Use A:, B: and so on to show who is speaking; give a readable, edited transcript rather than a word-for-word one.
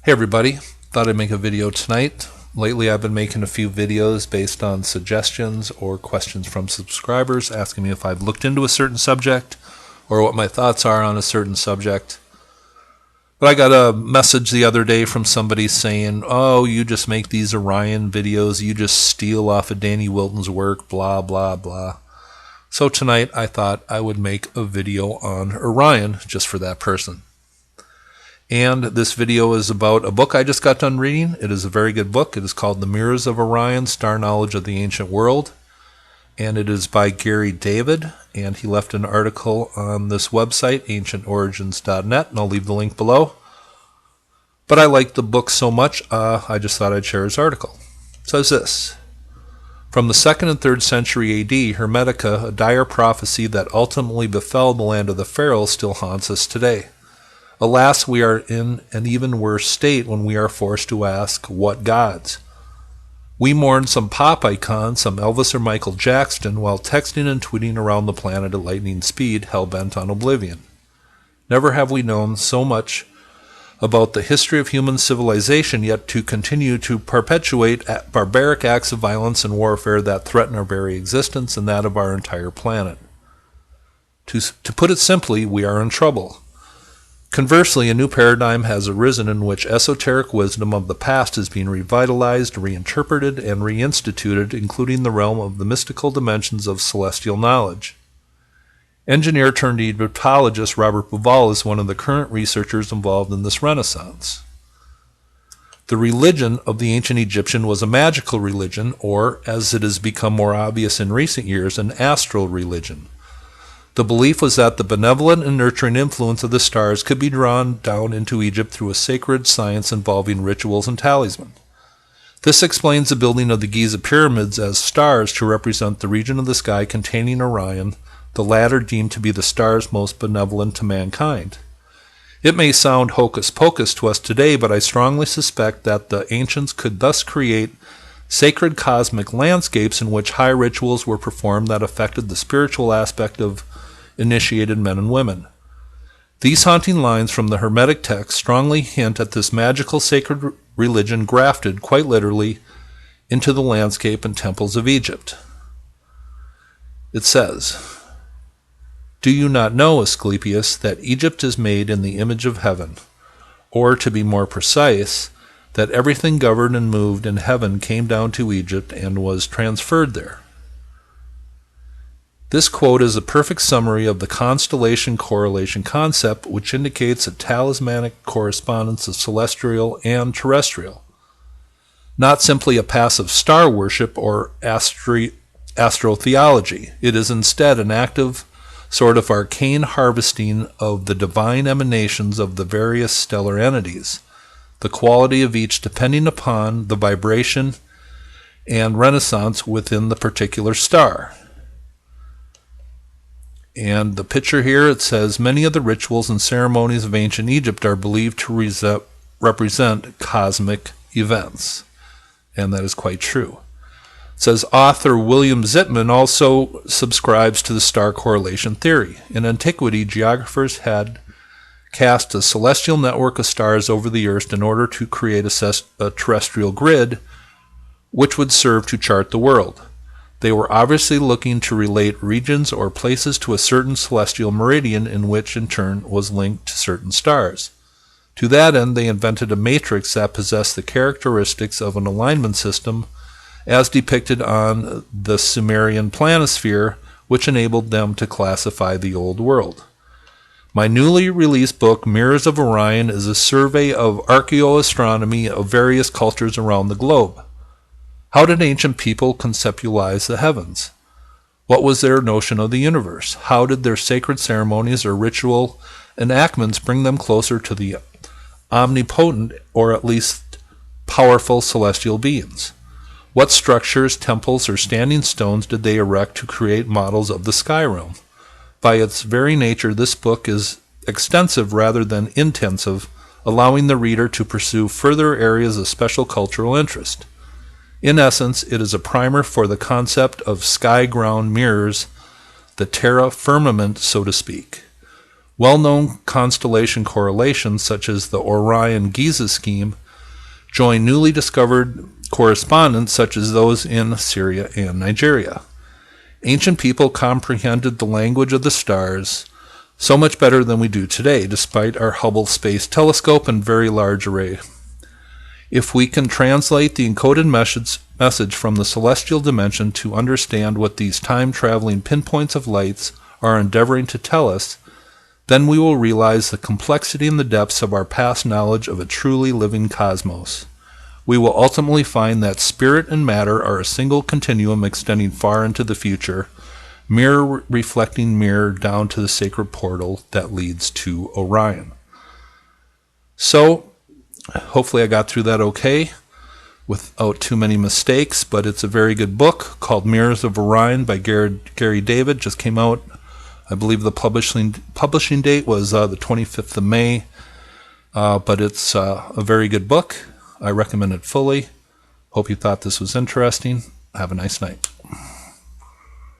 A: Hey everybody, thought I'd make a video tonight. Lately I've been making a few videos based on suggestions or questions from subscribers asking me if I've looked into a certain subject or what my thoughts are on a certain subject. But I got a message the other day from somebody saying, oh, you just make these Orion videos, you just steal off of Danny Wilton's work, blah, blah, blah. So tonight I thought I would make a video on Orion just for that person. And this video is about a book I just got done reading. It is a very good book. It is called The Mirrors of Orion, Star Knowledge of the Ancient World. And it is by Gary David. And he left an article on this website, ancientorigins.net. And I'll leave the link below. But I liked the book so much, I just thought I'd share his article. It says this. From the 2nd and 3rd century AD, Hermetica, a dire prophecy that ultimately befell the land of the pharaohs, still haunts us today. Alas, we are in an even worse state when we are forced to ask, what gods? We mourn some pop icon, some Elvis or Michael Jackson, while texting and tweeting around the planet at lightning speed, hell-bent on oblivion. Never have we known so much about the history of human civilization, yet to continue to perpetuate barbaric acts of violence and warfare that threaten our very existence and that of our entire planet. To put it simply, we are in trouble. Conversely, a new paradigm has arisen in which esoteric wisdom of the past is being revitalized, reinterpreted, and reinstituted, including the realm of the mystical dimensions of celestial knowledge. Engineer-turned-Egyptologist Robert Bauval is one of the current researchers involved in this renaissance. The religion of the ancient Egyptian was a magical religion, or, as it has become more obvious in recent years, an astral religion. The belief was that the benevolent and nurturing influence of the stars could be drawn down into Egypt through a sacred science involving rituals and talisman. This explains the building of the Giza pyramids as stars to represent the region of the sky containing Orion, the latter deemed to be the stars most benevolent to mankind. It may sound hocus pocus to us today, but I strongly suspect that the ancients could thus create sacred cosmic landscapes in which high rituals were performed that affected the spiritual aspect of initiated men and women. These haunting lines from the Hermetic text strongly hint at this magical sacred religion grafted, quite literally, into the landscape and temples of Egypt. It says, "Do you not know, Asclepius, that Egypt is made in the image of heaven, or, to be more precise, that everything governed and moved in heaven came down to Egypt and was transferred there?" This quote is a perfect summary of the constellation correlation concept, which indicates a talismanic correspondence of celestial and terrestrial. Not simply a passive star worship or astrotheology. It is instead an active sort of arcane harvesting of the divine emanations of the various stellar entities, the quality of each depending upon the vibration and renaissance within the particular star. And the picture here, it says, many of the rituals and ceremonies of ancient Egypt are believed to represent cosmic events. And that is quite true. It says, author William Zittman also subscribes to the star correlation theory. In antiquity, geographers had cast a celestial network of stars over the earth in order to create a terrestrial grid which would serve to chart the world. They were obviously looking to relate regions or places to a certain celestial meridian in which in turn was linked to certain stars. To that end, they invented a matrix that possessed the characteristics of an alignment system as depicted on the Sumerian planisphere, which enabled them to classify the old world. My newly released book, Mirrors of Orion, is a survey of archaeology-astronomy of various cultures around the globe. How did ancient people conceptualize the heavens? What was their notion of the universe? How did their sacred ceremonies or ritual enactments bring them closer to the omnipotent, or at least powerful, celestial beings? What structures, temples, or standing stones did they erect to create models of the sky realm? By its very nature, this book is extensive rather than intensive, allowing the reader to pursue further areas of special cultural interest. In essence, it is a primer for the concept of sky-ground mirrors, the terra firmament, so to speak. Well-known constellation correlations, such as the Orion Giza scheme, join newly discovered correspondence, such as those in Syria and Nigeria. Ancient people comprehended the language of the stars so much better than we do today, despite our Hubble Space Telescope and Very Large Array. If we can translate the encoded message from the celestial dimension to understand what these time-traveling pinpoints of lights are endeavoring to tell us, then we will realize the complexity and the depths of our past knowledge of a truly living cosmos. We will ultimately find that spirit and matter are a single continuum extending far into the future, mirror reflecting mirror down to the sacred portal that leads to Orion. So, hopefully I got through that okay, without too many mistakes, but it's a very good book called Mirrors of Orion by Gary David. Just came out. I believe the publishing date was the 25th of May, but it's a very good book. I recommend it fully. Hope you thought this was interesting. Have a nice night.